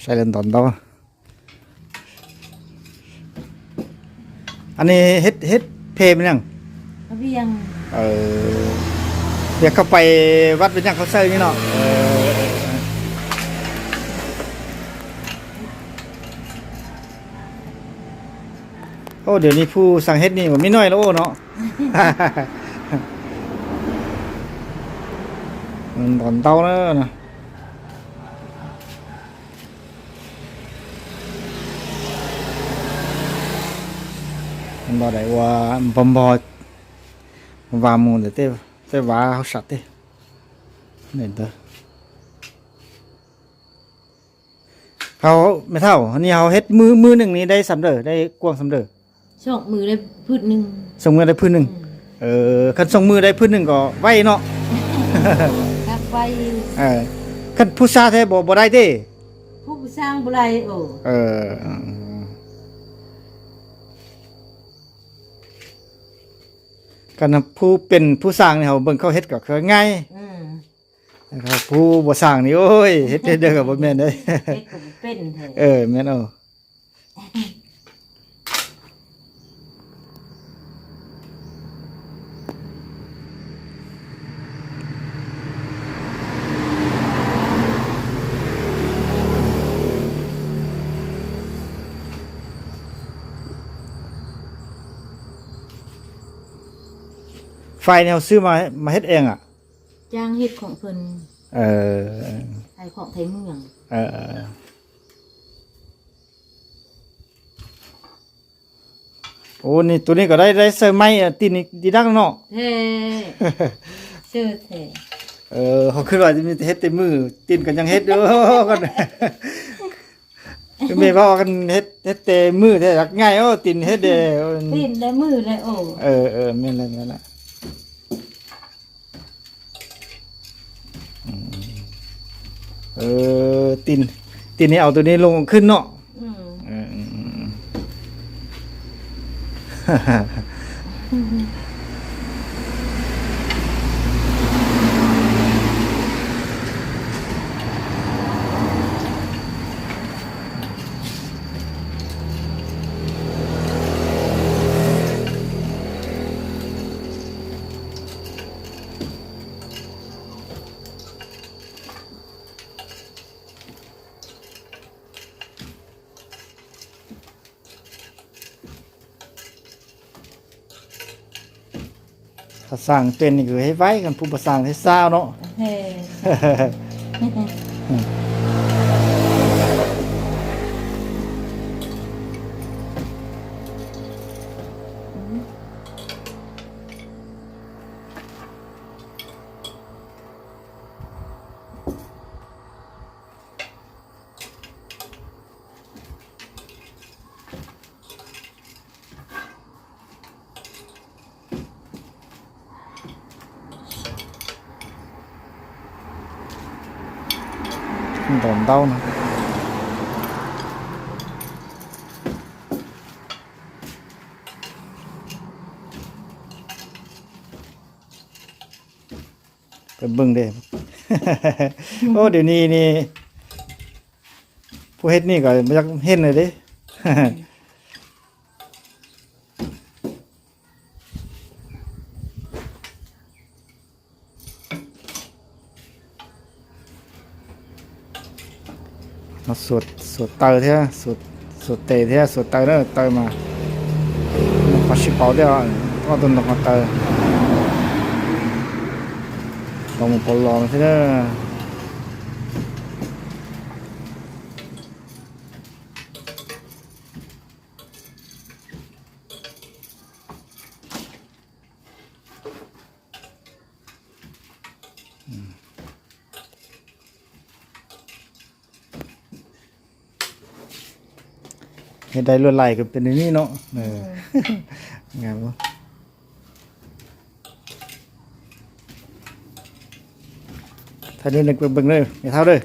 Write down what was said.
ใส่เล่นตอนเตาอันนี้เฮ็ดเพลมันยังเวียงเออเดี๋ยวเข้าไปวัดเป็นยังเขาใส่นี่เนาะโอ้เดี๋ยวนี้ผู้สั่งเฮ็ดนี่มันไม่น้อยแล้วโอ้เนาะ ตอนเตาเนอะนะมันบ่ได้ว่าบอมบอว่ามูนแต่ว่าเขาสัตว์เด้เนี่ยเด้อเขาไม่เท่าอันนี้เขาเฮ็ดมือหนึ่งนี้ได้สำเร็จได้กวางสำเร็จช่องมือได้พืชหนึ่งส่งมือได้พื้นหนึ่งคันส่งมือได้พื้นหนึ่งก็ไว้เนาะครับไว้คันผู้ชายแท้บ่ได้เด้ผู้สร้างบุไรโอ้กันผู้เป็นผู้สร้างนี่เขาเบิ่งเขาเฮ็ดก็คือง่ายนะครับผู้บ่สร้างนี่โอ้ยเฮ็ดเด้อก็บ่แม่นเด้เฮ็ดก็เป็นแท้แม่นเอาไฟเนี่ยเราซื้อมาเฮ็ดเองอ่ะจ้างเฮ็ดของเพิ่นไทยของไทยเมืองโอ้นี่ตัวนี้ก็ได้เสื้อไม้ตีนดีดักเนาะเฮ้เสื้อแท้เขาคือว่าจะมีเฮ็ดแต่มือตีนกันยังเฮ็ดเด้อกันแม่ว่ากันเฮ็ดแต่มือแท้ง่ายตีนเฮ็ดเด้ตีนได้มือได้โอ้แม่นแล้วล่ะตีนนี่เอาตัวนี้ลงขึ้นเนาะถ้าสร้างเป็นนี่คือให้ไว้กันผู้ประสร้างให้ซาวเนาะตอนเต้านะไปเบิ่งเด้ โอ้เดี๋ยวนี้นี่ผู้เฮ็ดนี่ก็บ่อยากเห็นเลยเด้ nó sụt tờ thế sụt tề thế sụt tờ đó tờ mà phải ship bảo đấy à có tuần được tờ còn một bộ lon thế đóเห็นได้ลวดลายก็เป็นอย่างนี้เนาะงามวะถ้าเดินเล็กเบิ่งเลยไม่เท่าเลย